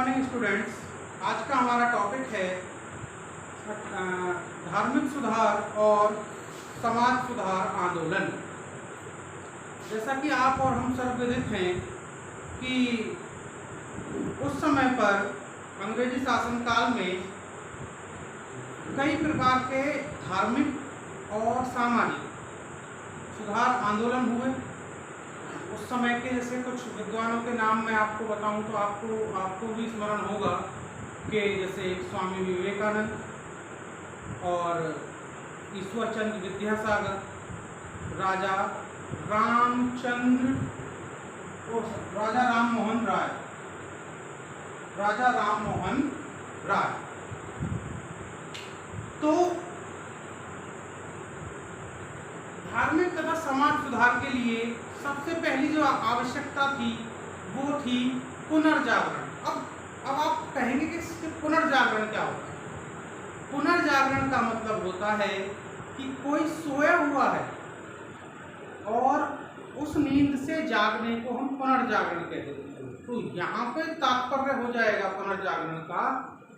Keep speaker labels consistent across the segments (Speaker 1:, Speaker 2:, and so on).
Speaker 1: Morning students. आज का हमारा टॉपिक है धार्मिक सुधार और समाज सुधार आंदोलन। जैसा कि आप और हम सब विदित हैं कि उस समय पर अंग्रेजी शासनकाल में कई प्रकार के धार्मिक और सामाजिक सुधार आंदोलन हुए। उस समय के जैसे कुछ विद्वानों के नाम मैं आपको बताऊं तो आपको भी स्मरण होगा कि जैसे स्वामी विवेकानंद और ईश्वरचंद्र विद्यासागर, राजा राम मोहन राय। तो धार्मिक तथा समाज सुधार के लिए सबसे पहली जो आवश्यकता थी वो थी पुनर्जागरण। अब आप कहेंगे कि पुनर्जागरण क्या होता है? पुनर्जागरण का मतलब होता है कि कोई सोया हुआ है और उस नींद से जागने को हम पुनर्जागरण कहते हैं। तो यहाँ पे तात्पर्य हो जाएगा पुनर्जागरण का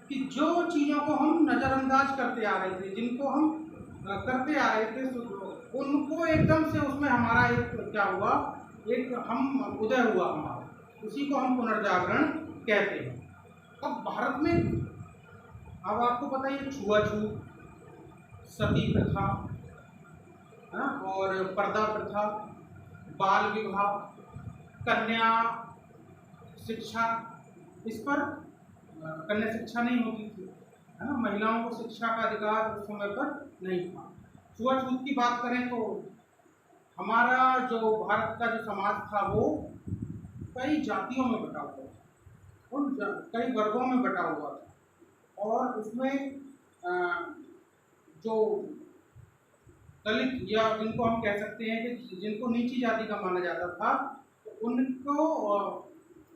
Speaker 1: कि जो चीज़ों को हम नज़रअंदाज करते आ रहे थे, जिनको हम करते आ रहे थे, उनको एकदम से उसमें हमारा एक क्या हुआ, एक हम उदय हुआ हमारा, उसी को हम पुनर्जागरण कहते हैं। अब भारत में अब आपको पता ही है छुआछूत, सती प्रथा और पर्दा प्रथा, बाल विवाह, कन्या शिक्षा, इस पर कन्या शिक्षा नहीं होती थी, है ना। महिलाओं को शिक्षा का अधिकार उस समय पर नहीं था। छुआछूत की बात करें तो हमारा जो भारत का जो समाज था वो कई जातियों में बटा हुआ था, उन कई वर्गों में बटा हुआ था, और उसमें जो दलित या जिनको हम कह सकते हैं कि जिनको नीची जाति का माना जाता था, तो उनको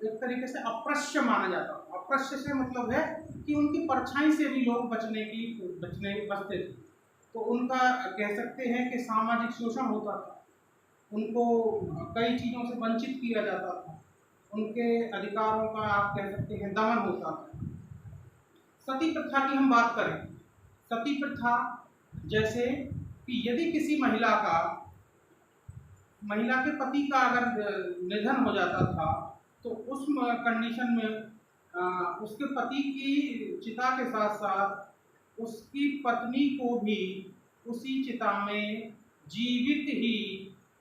Speaker 1: एक तरीके से अप्रश्य माना जाता था। अप्रश्य से मतलब है कि उनकी परछाई से भी लोग बचते थे। तो उनका कह सकते हैं कि सामाजिक शोषण होता था, उनको कई चीज़ों से वंचित किया जाता था, उनके अधिकारों का आप कह सकते हैं दमन होता था। सती प्रथा की हम बात करें, सती प्रथा जैसे कि यदि किसी महिला के पति का अगर निधन हो जाता था तो उस कंडीशन में उसके पति की चिता के साथ साथ उसकी पत्नी को भी उसी चिता में जीवित ही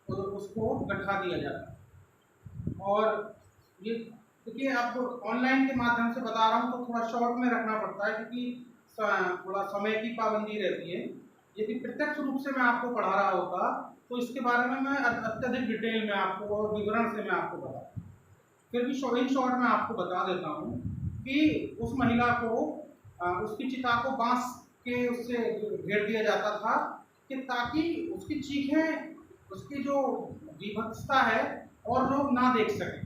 Speaker 1: उसको गठा दिया जाता। और ये देखिए, आप ऑनलाइन के माध्यम से बता रहा हूँ तो थोड़ा शॉर्ट में रखना पड़ता है क्योंकि थोड़ा समय की पाबंदी रहती है। यदि प्रत्यक्ष रूप से मैं आपको पढ़ा रहा होता तो इसके बारे में मैं अत्यधिक डिटेल में आपको और विवरण से मैं आपको बताता। फिर भी इन शॉर्ट में आपको बता देता हूँ कि उस महिला को उसकी चिता को बांस के उससे घेर दिया जाता था कि ताकि उसकी चीखें, उसकी जो विभत्सता है और लोग ना देख सकें।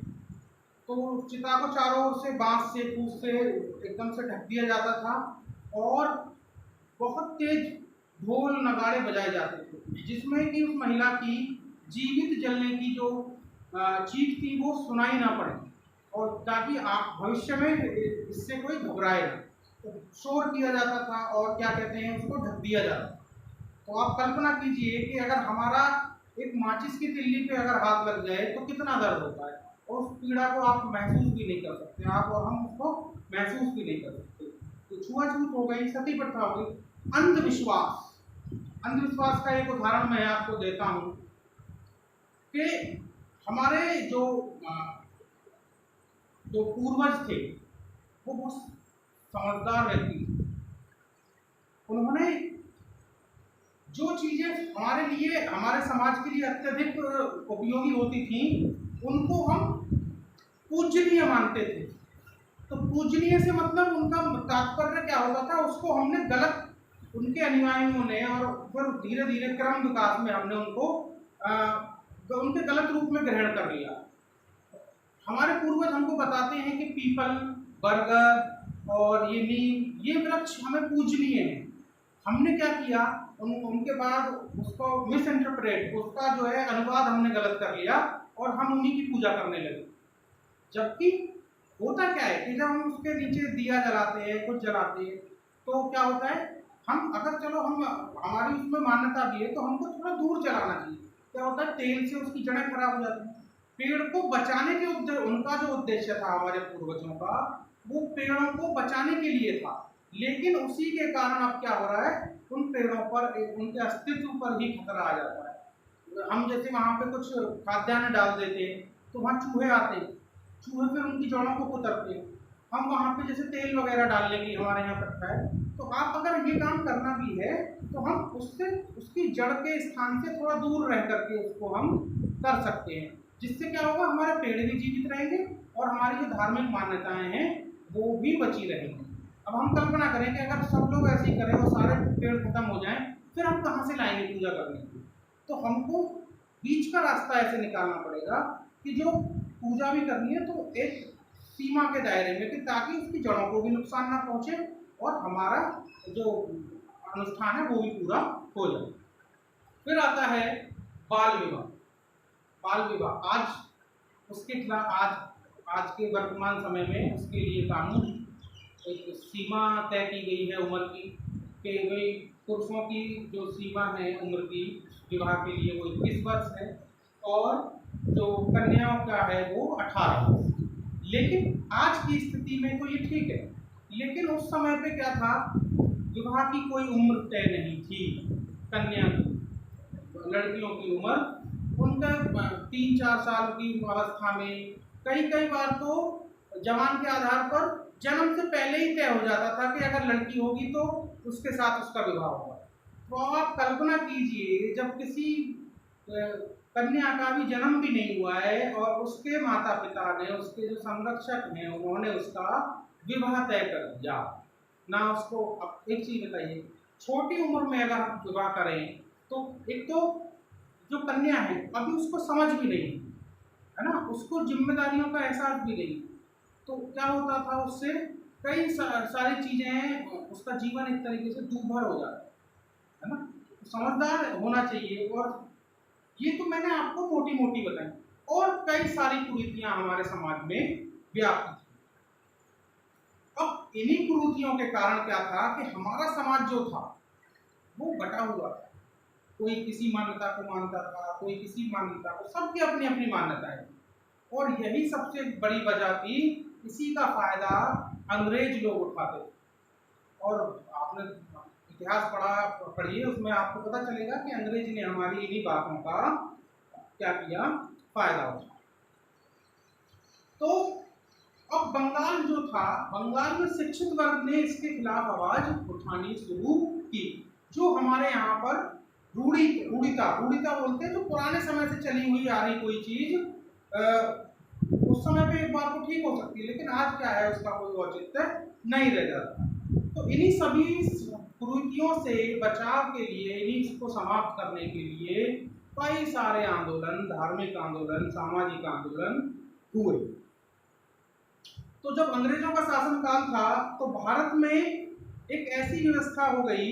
Speaker 1: तो चिता को चारों ओर से बांस से, फूस से एकदम से ढक दिया जाता था और बहुत तेज ढोल नगाड़े बजाए जाते थे, जिसमें कि उस महिला की जीवित जलने की जो चीख थी वो सुनाई ना पड़े, और ताकि आप भविष्य में इससे कोई घबराए ना। तो शोर किया जाता था और क्या कहते हैं, उसको ढक दिया जाता। तो आप कल्पना कीजिए कि अगर हमारा एक माचिस की तिल्ली पे अगर हाथ लग जाए तो कितना दर्द होता है, और उस पीड़ा को आप महसूस भी नहीं कर सकते, आप और हम उसको महसूस भी नहीं कर सकते। तो छुआछूत हो गई, सती प्रथा हो गई। अंधविश्वास का एक उदाहरण मैं आपको देता हूँ कि हमारे जो पूर्वज थे वो बहुत समझदार व्यक्ति थे। उन्होंने जो चीज़ें हमारे लिए, हमारे समाज के लिए अत्यधिक उपयोगी होती थी, उनको हम पूजनीय मानते थे। तो पूजनीय से मतलब उनका तात्पर्य क्या होता था, उसको हमने गलत, उनके अनुयायियों ने और फिर धीरे धीरे क्रम विकास में हमने उनको उनके गलत रूप में ग्रहण कर लिया। हमारे पूर्वज हमको बताते हैं कि पीपल, बरगद और ये नीम, ये वृक्ष हमें पूजनीय है। हमने क्या किया, उनके बाद उसको मिस इंटरप्रेट, उसका जो है अनुवाद हमने गलत कर लिया और हम उन्हीं की पूजा करने लगे। जबकि होता क्या है कि जब हम उसके नीचे दिया जलाते हैं, कुछ जलाते हैं, तो क्या होता है, हम अगर चलो हम हमारी उसमें मान्यता भी है तो हमको थोड़ा दूर जलाना चाहिए। क्या होता है, तेल से उसकी जड़ें खराब हो जाती हैं। पेड़ को बचाने के उनका जो उद्देश्य था हमारे पूर्वजों का, वो पेड़ों को बचाने के लिए था। लेकिन उसी के कारण अब क्या हो रहा है, उन पेड़ों पर उनके अस्तित्व पर ही खतरा आ जाता है। हम जैसे वहां पे कुछ खाद्यान्न डाल देते हैं तो वहां चूहे आते हैं, चूहे फिर उनकी जड़ों को कुतरते हैं। हम वहां पे जैसे तेल वगैरह डालने की हमारे यहाँ रखा है, तो आप अगर ये काम करना भी है तो हम उससे उसकी जड़ के स्थान से थोड़ा दूर रह करके उसको हम कर सकते हैं, जिससे क्या होगा, हमारे पेड़ भी जीवित रहेंगे और हमारी जो धार्मिक मान्यताएं हैं वो भी बची रहेंगी। अब हम कल्पना करें कि अगर सब लोग ऐसे ही करें और सारे पेड़ खत्म हो जाएं, फिर हम कहाँ से लाएंगे पूजा करने के लिए? तो हमको बीच का रास्ता ऐसे निकालना पड़ेगा कि जो पूजा भी करनी है तो एक सीमा के दायरे में, कि ताकि उसकी जड़ों को भी नुकसान ना पहुंचे और हमारा जो अनुष्ठान है वो भी पूरा हो जाए। फिर आता है बाल विवाह। बाल विवाह आज उसके खिलाफ आज के वर्तमान समय में उसके लिए कानून, एक सीमा तय की गई है उम्र की, कि भाई पुरुषों की जो सीमा है उम्र की विवाह के लिए वो 21 वर्ष है और जो कन्याओं का है वो 18 वर्ष। लेकिन आज की स्थिति में तो ये ठीक है, लेकिन उस समय पे क्या था, विवाह की कोई उम्र तय नहीं थी। कन्या की, लड़कियों की उम्र उनका 3-4 साल की अवस्था में, कई बार तो जवान के आधार पर जन्म से पहले ही तय हो जाता था कि अगर लड़की होगी तो उसके साथ उसका विवाह होगा। तो आप कल्पना कीजिए, जब किसी कन्या का भी जन्म भी नहीं हुआ है और उसके माता पिता ने, उसके जो संरक्षक हैं, उन्होंने उसका विवाह तय कर दिया ना उसको। अब एक चीज बताइए, छोटी उम्र में अगर हम विवाह करें तो एक तो जो कन्या है अभी उसको समझ भी नहीं है ना, उसको जिम्मेदारियों का एहसास भी नहीं, तो क्या होता था, उससे कई सारी चीजें, उसका जीवन एक तरीके से दूभर हो जाता है ना। समझदार होना चाहिए। और ये तो मैंने आपको मोटी मोटी बताई, और कई सारी कुरीतियां हमारे समाज में व्याप्त थी। अब इन्हीं कुरीतियों के कारण क्या था कि हमारा समाज जो था वो बटा हुआ था। कोई किसी मान्यता को मानता था, कोई किसी मान्यता को, सबकी अपनी अपनी मान्यताएं। और यही सबसे बड़ी वजह थी, इसी का फायदा अंग्रेज लोग उठाते थे। और आपने इतिहास पढ़िए, उसमें आपको पता चलेगा कि अंग्रेज ने हमारी इन्हीं बातों का क्या किया, फायदा उठाया। तो अब बंगाल जो था, बंगाल में शिक्षित वर्ग ने इसके खिलाफ आवाज उठानी शुरू की। जो हमारे यहाँ पर रूढ़िता बोलते हैं, जो पुराने समय से चली हुई आ रही कोई चीज, उस समय पे एक बार तो ठीक हो सकती है, लेकिन आज क्या है, उसका कोई औचित्य नहीं रह जाता। तो इन्हीं सभी कुरीतियों से बचाव के लिए, इन्हीं को समाप्त करने के लिए कई सारे आंदोलन, धार्मिक आंदोलन, सामाजिक आंदोलन हुए। तो जब अंग्रेजों का शासनकाल था तो भारत में एक ऐसी व्यवस्था हो गई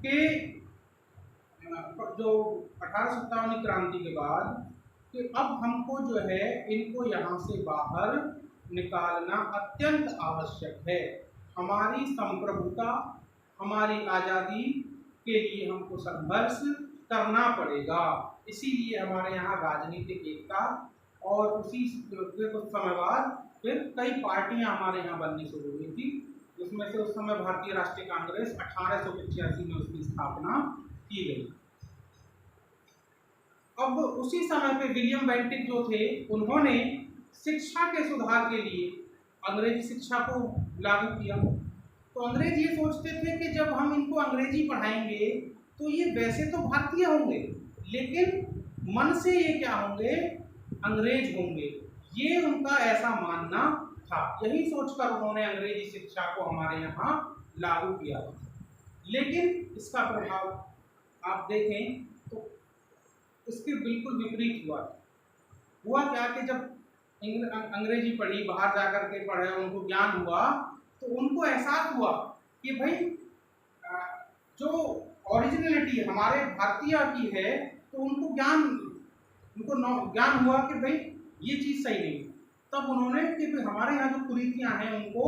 Speaker 1: कि जो 1857 क्रांति के बाद, कि अब हमको जो है इनको यहाँ से बाहर निकालना अत्यंत आवश्यक है। हमारी संप्रभुता, हमारी आज़ादी के लिए हमको संघर्ष करना पड़ेगा। इसीलिए हमारे यहाँ राजनीतिक एकता, और उसी कुछ समय बाद फिर कई पार्टियां हमारे यहाँ बननी शुरू हुई थी, जिसमें से उस समय भारतीय राष्ट्रीय कांग्रेस 1885 में उसकी स्थापना की गई। अब उसी समय पे विलियम बेंटिक जो थे, उन्होंने शिक्षा के सुधार के लिए अंग्रेजी शिक्षा को लागू किया। तो अंग्रेज ये सोचते थे कि जब हम इनको अंग्रेजी पढ़ाएंगे तो ये वैसे तो भारतीय होंगे, लेकिन मन से ये क्या होंगे, अंग्रेज होंगे। ये उनका ऐसा मानना था। यही सोचकर उन्होंने अंग्रेजी शिक्षा को हमारे यहाँ लागू किया। लेकिन इसका प्रभाव आप देखें तो इसके बिल्कुल विपरीत हुआ क्या कि जब अंग्रेजी पढ़ी, बाहर जाकर के पढ़े, उनको ज्ञान हुआ, तो उनको एहसास हुआ कि भाई जो ओरिजिनलिटी हमारे भारतीय की है, तो उनको ज्ञान हुआ कि भाई ये चीज़ सही नहीं है। तब उन्होंने कि भाई हमारे यहाँ जो कुरीतियाँ हैं उनको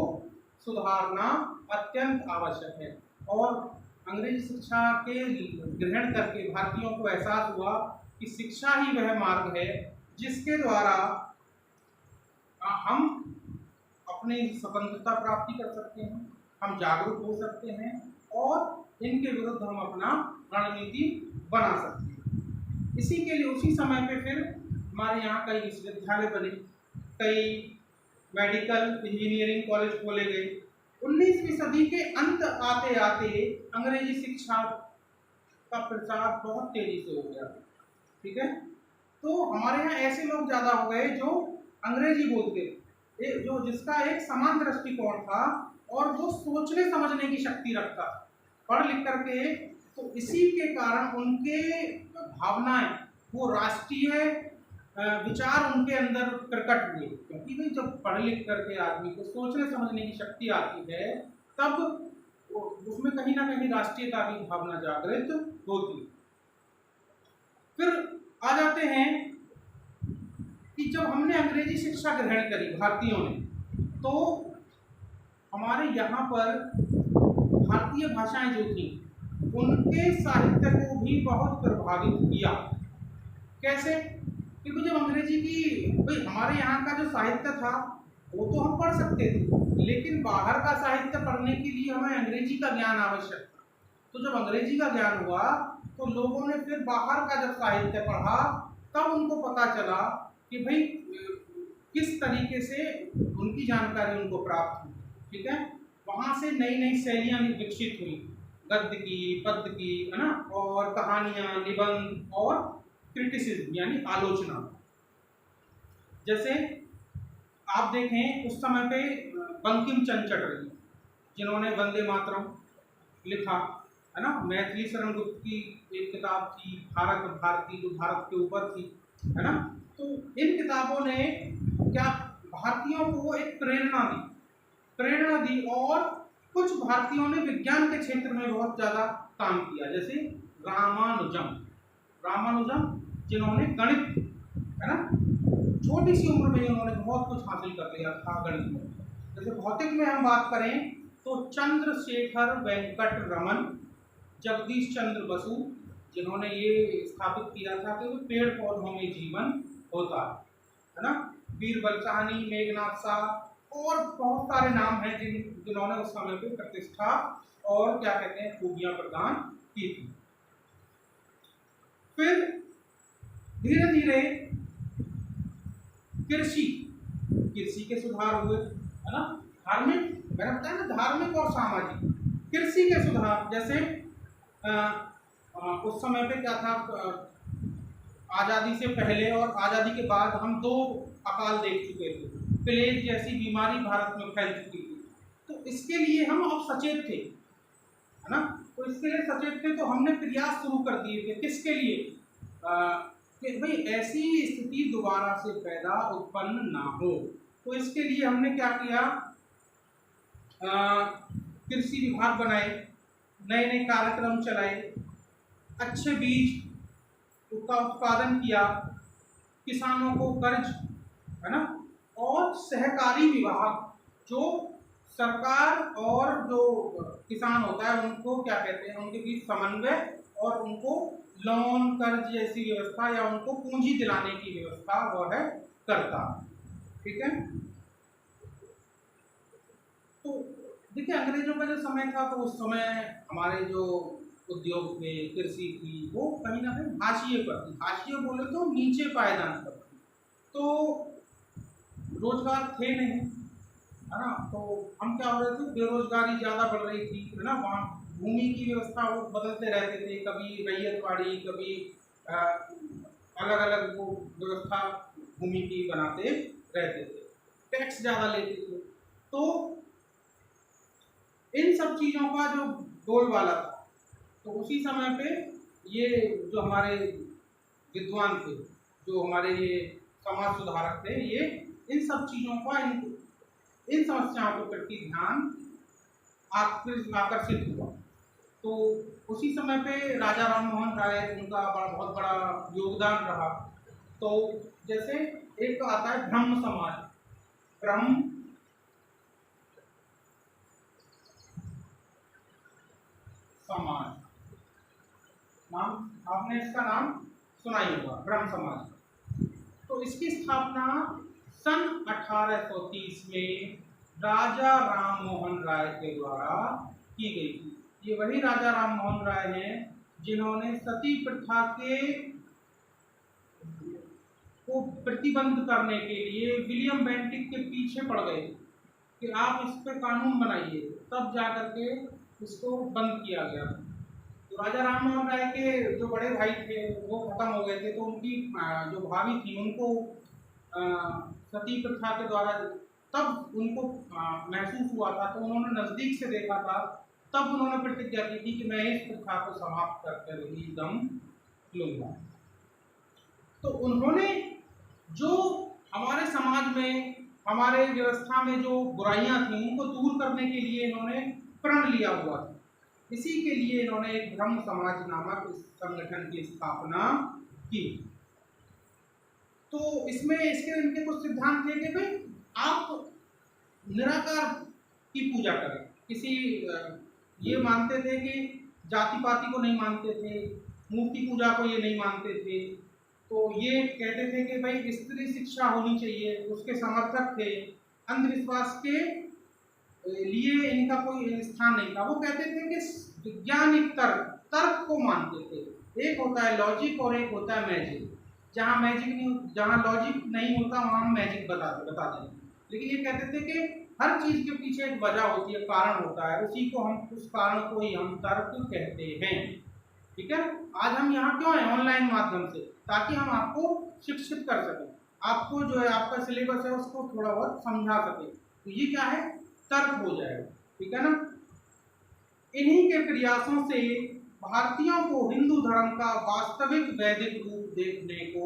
Speaker 1: सुधारना अत्यंत आवश्यक है। और अंग्रेजी शिक्षा के ग्रहण करके भारतीयों को एहसास हुआ कि शिक्षा ही वह मार्ग है जिसके द्वारा हम अपनी स्वतंत्रता प्राप्ति कर सकते हैं, हम जागरूक हो सकते हैं और इनके विरुद्ध हम अपना रणनीति बना सकते हैं। इसी के लिए उसी समय पे फिर हमारे यहाँ कई विश्वविद्यालय बने, कई मेडिकल इंजीनियरिंग कॉलेज खोले गए। 19वीं सदी के अंत आते आते अंग्रेजी शिक्षा का प्रसार बहुत तेजी से हो गया। ठीक है, तो हमारे यहाँ ऐसे लोग ज़्यादा हो गए जो अंग्रेजी बोलते थे, जो जिसका एक समान दृष्टिकोण था और वो सोचने समझने की शक्ति रखता, पढ़ लिख करके। तो इसी के कारण उनके भावनाएं, वो राष्ट्रीय विचार उनके अंदर प्रकट हुए, क्योंकि भाई जब पढ़ लिख करके आदमी को सोचने समझने की शक्ति आती है तब उसमें कहीं ना कहीं राष्ट्रीयता की भावना जागृत होती। फिर आ जाते हैं कि जब हमने अंग्रेजी शिक्षा ग्रहण करी भारतीयों ने, तो हमारे यहाँ पर भारतीय भाषाएं जो थी उनके साहित्य को भी बहुत प्रभावित किया। कैसे? क्योंकि जब अंग्रेजी की, भाई हमारे यहाँ का जो साहित्य था वो तो हम पढ़ सकते थे, लेकिन बाहर का साहित्य पढ़ने के लिए हमें अंग्रेजी का ज्ञान आवश्यक था। तो जब अंग्रेजी का ज्ञान हुआ तो लोगों ने फिर बाहर का जब साहित्य पढ़ा तब उनको पता चला कि भाई किस तरीके से उनकी जानकारी उनको प्राप्त हुई। ठीक है, वहाँ से नई नई शैलियाँ विकसित हुई, गद्य की, पद्य की, है ना, और कहानियाँ, निबंध और क्रिटिसिज्म यानी आलोचना। जैसे आप देखें उस समय पे बंकिम चंद्र चटर्जी जिन्होंने वंदे मातरम लिखा, है ना, मैथिली शरण गुप्त की एक किताब थी भारत भारती, जो भारत के ऊपर थी, है ना। तो इन किताबों ने क्या भारतीयों को एक प्रेरणा दी और कुछ भारतीयों ने विज्ञान के क्षेत्र में बहुत ज़्यादा काम किया। जैसे रामानुजम जिन्होंने गणित, है ना, छोटी सी उम्र में उन्होंने बहुत कुछ हासिल कर लिया था गणित में। जैसे भौतिक में हम बात करें तो चंद्रशेखर वेंकट रमन, जगदीश चंद्र बसु, जिन्होंने ये स्थापित किया था कि पेड़ पौधों में जीवन होता है ना, बीरबल साहनी, मेघनाथ शाह और बहुत सारे नाम हैं जिन्होंने उस समय पे प्रतिष्ठा और क्या कहते हैं खूबियां प्रदान की थी। फिर धीरे धीरे कृषि के सुधार हुए, है ना, धार्मिक, मैंने बताया ना, धार्मिक और सामाजिक। कृषि के सुधार, जैसे उस समय पे क्या था, आज़ादी से पहले और आज़ादी के बाद हम दो अकाल देख चुके थे, प्लेग जैसी बीमारी भारत में फैल चुकी थी। तो इसके लिए हम अब सचेत थे, है ना, तो इसके लिए सचेत थे, तो हमने प्रयास शुरू कर दिए थे। किसके लिए? कि भाई ऐसी स्थिति दोबारा से पैदा उत्पन्न ना हो। तो इसके लिए हमने क्या किया, कृषि विभाग बनाए, नए नए कार्यक्रम चलाए, अच्छे बीज का उत्पादन किया, किसानों को कर्ज, है ना, और सहकारी विभाग, जो सरकार और जो किसान होता है उनको क्या कहते हैं, उनके बीच समन्वय और उनको लोन, कर्ज जैसी व्यवस्था या उनको पूंजी दिलाने की व्यवस्था वो है करता। ठीक है, तो देखिए अंग्रेजों का जो समय था तो उस समय हमारे जो उद्योग थे, कृषि थी, वो कहीं ना कहीं हाशिए पर थी। हाशिए बोले तो नीचे पायदान पर थी, तो रोजगार थे नहीं, है ना। तो हम क्या हो रहे थे, बेरोजगारी ज़्यादा बढ़ रही थी, है ना। वहाँ भूमि की व्यवस्था वो बदलते रहते थे, कभी रैयतवाड़ी, कभी अलग अलग वो व्यवस्था भूमि की बनाते रहते थे, टैक्स ज़्यादा लेते थे। तो इन सब चीज़ों का जो बोलबाला था, तो उसी समय पे ये जो हमारे विद्वान थे, जो हमारे ये समाज सुधारक थे, ये इन सब चीज़ों का, इन समस्याओं के प्रति ध्यान आकर्षित हुआ। तो उसी समय पे राजा राम मोहन राय, उनका बहुत बड़ा योगदान रहा। तो जैसे एक आता है ब्रह्म समाज, ब्रह्म समाज। नाम आपने इसका नाम सुना ही होगा, ब्रह्म समाज। तो इसकी स्थापना सन 1830 में राजा राम मोहन राय के द्वारा की गई थी। ये वही राजा राम मोहन राय हैं जिन्होंने सती प्रथा के को प्रतिबंध करने के लिए विलियम बेंटिक के पीछे पड़ गए कि आप इस पे कानून बनाइए, तब जाकर के इसको बंद किया गया। तो राजा राम मोहन राय के जो बड़े भाई थे वो खत्म हो गए थे, तो उनकी जो भाभी थी उनको सती प्रथा के द्वारा तब उनको महसूस हुआ था, तो उन्होंने नज़दीक से देखा था, तब उन्होंने प्रतिज्ञा की थी कि मैं इस प्रथा को समाप्त करके ही दम लूंगा। तो उन्होंने जो हमारे समाज में, हमारे व्यवस्था में जो बुराइयां थी उनको दूर करने के लिए इन्होंने प्रण लिया हुआ था। इसी के लिए इन्होंने एक ब्रह्म समाज नामक इस संगठन की स्थापना की। तो इसमें इसके इनके कुछ सिद्धांत थे कि भाई आप निराकार की पूजा करें। किसी ये मानते थे कि जाति पाति को नहीं मानते थे, मूर्ति पूजा को ये नहीं मानते थे। तो ये कहते थे कि भाई स्त्री शिक्षा होनी चाहिए, उसके समर्थक थे। अंधविश्वास के लिए इनका कोई स्थान नहीं था। वो कहते थे कि वैज्ञानिक तर्क को मानते थे। एक होता है लॉजिक और एक होता है मैजिक। जहाँ मैजिक नहीं, जहाँ लॉजिक नहीं होता वहाँ हम मैजिक बता दें। लेकिन ये कहते थे कि हर चीज के पीछे एक वजह होती है, कारण होता है, उसी को हम, उस कारण को ही हम तर्क कहते हैं। ठीक है, आज हम यहाँ क्यों हैं? ऑनलाइन माध्यम से, ताकि हम आपको शिक्षित कर सकें, आपको जो है आपका सिलेबस है उसको थोड़ा बहुत समझा सके। तो ये क्या है? तर्क हो जाएगा। ठीक है ना। इन्हीं के प्रयासों से भारतीयों को हिंदू धर्म का वास्तविक वैदिक रूप देखने को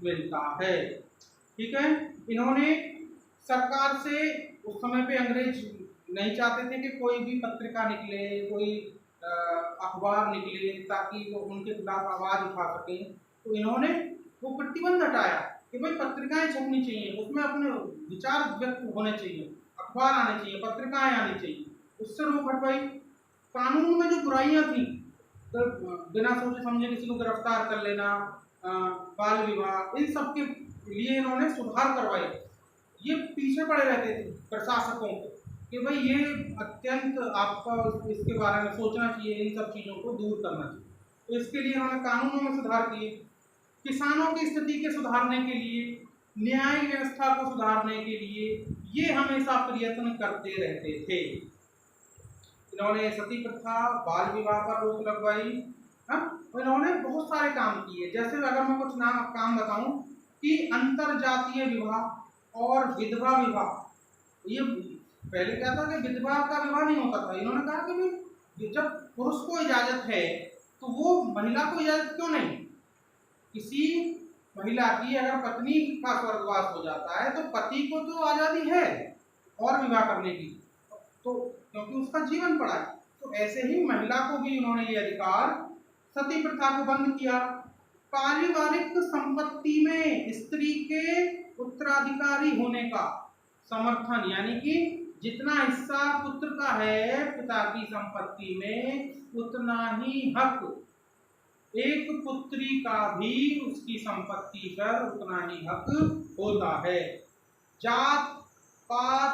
Speaker 1: मिलता है। ठीक है। इन्होंने सरकार से, उस समय पे अंग्रेज नहीं चाहते थे कि कोई भी पत्रिका निकले, कोई अखबार निकले, ताकि वो उनके खिलाफ आवाज उठा सकें। तो इन्होंने वो प्रतिबंध हटाया कि भाई पत्रिकाएं छपनी चाहिए, उसमें अपने विचार व्यक्त होने चाहिए, अखबार आने चाहिए, पत्रिकाएं आनी चाहिए। उससे रोक हटवाई। कानून में जो बुराइयां थी, तो बिना सोचे समझे किसी को गिरफ्तार कर लेना, बाल विवाह, इन सब के लिए इन्होंने सुधार करवाए। ये पीछे पड़े रहते थे प्रशासकों को कि भाई ये अत्यंत आपका इसके बारे में सोचना चाहिए, इन सब चीज़ों को दूर करना चाहिए। तो इसके लिए इन्होंने कानूनों में सुधार किए। किसानों की स्थिति के सुधारने के लिए, न्याय व्यवस्था को सुधारने के लिए ये हमेशा प्रयत्न करते रहते थे। इन्होंने सती प्रथा, बाल विवाह पर रोक लगवाई। तो इन्होंने बहुत सारे काम किए। जैसे अगर मैं कुछ काम बताऊं कि अंतरजातीय विवाह और विधवा विवाह। ये पहले क्या था कि विधवा का विवाह नहीं होता था। इन्होंने कहा कि भाई जब पुरुष को इजाजत है तो वो महिला को इजाजत क्यों नहीं? किसी महिला की अगर पत्नी का स्वर्गवास हो जाता है तो पति को तो आजादी है और विवाह करने की, तो क्योंकि उसका जीवन पड़ा है। तो ऐसे ही महिला को भी उन्होंने ये अधिकार, सती प्रथा को बंद किया। पारिवारिक संपत्ति में स्त्री के उत्तराधिकारी होने का समर्थन, यानी कि जितना हिस्सा पुत्र का है पिता की संपत्ति में, उतना ही हक एक पुत्री का भी उसकी संपत्ति पर उतना ही हक होता है। जात पात,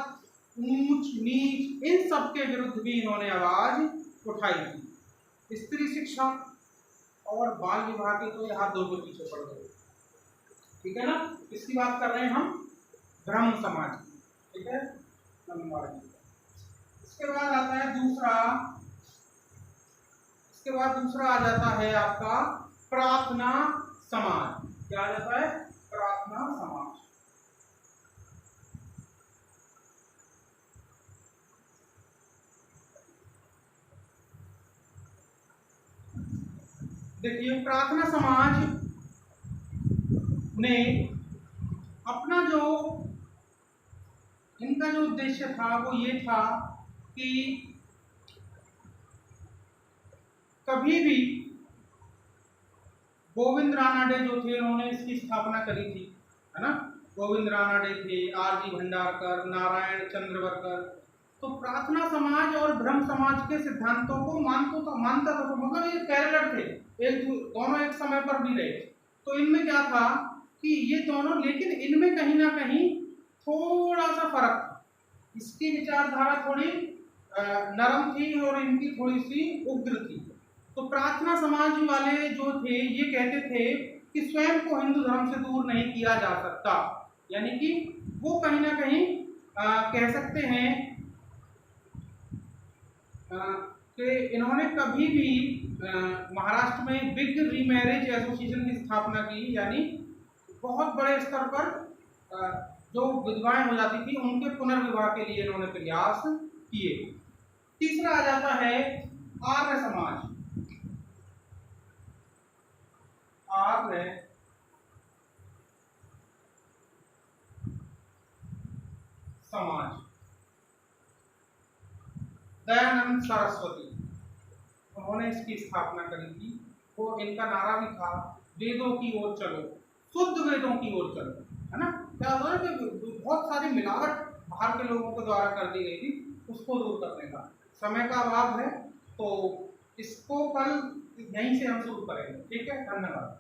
Speaker 1: ऊंच नीच, इन सब के विरुद्ध भी इन्होंने आवाज उठाई थी। स्त्री शिक्षा और बाल विवाह के तो यहाँ दो पीछे पड़ गए। ठीक है ना। इसकी बात कर रहे हैं हम ब्रह्म समाज की। ठीक है। इसके बाद आता है दूसरा, इसके बाद दूसरा आ जाता है आपका प्रार्थना समाज। क्या आ जाता है? प्रार्थना समाज। देखिए, प्रार्थना समाज ने अपना जो, इनका जो उद्देश्य था वो ये था कि कभी भी गोविंद रानाडे जो थे उन्होंने इसकी स्थापना करी थी, है ना। गोविंद रानडे थे, आर जी भंडारकर, नारायण चंद्रवरकर। तो प्रार्थना समाज और ब्रह्म समाज के सिद्धांतों को मानता था, तो मतलब ये पैरेलल थे, दोनों एक समय पर भी रहे। तो इनमें क्या था कि ये दोनों, लेकिन इनमें कहीं ना कहीं थोड़ा सा फर्क था। इसकी विचारधारा थोड़ी नरम थी और इनकी थोड़ी सी उग्र थी। तो प्रार्थना समाज वाले जो थे ये कहते थे कि स्वयं को हिंदू धर्म से दूर नहीं किया जा सकता, यानी कि वो कहीं ना कहीं कह सकते हैं कि इन्होंने कभी भी महाराष्ट्र में बिग रीमैरिज एसोसिएशन की स्थापना की, यानी बहुत बड़े स्तर पर जो विधवाएं हो जाती थी उनके पुनर्विवाह के लिए इन्होंने प्रयास किए। तीसरा आ जाता है आर्य समाज। आर्य समाज, दयानंद सरस्वती, उन्होंने इसकी स्थापना करी थी। तो इनका नारा भी था, वेदों की ओर चलो, शुद्ध वेदों की ओर चलो, है ना। क्या हुआ कि बहुत सारी मिलावट बाहर के लोगों के द्वारा कर दी गई थी, उसको दूर करने का। समय का अभाव है तो इसको कल यहीं से हम शुरू करेंगे, ठीक है। धन्यवाद।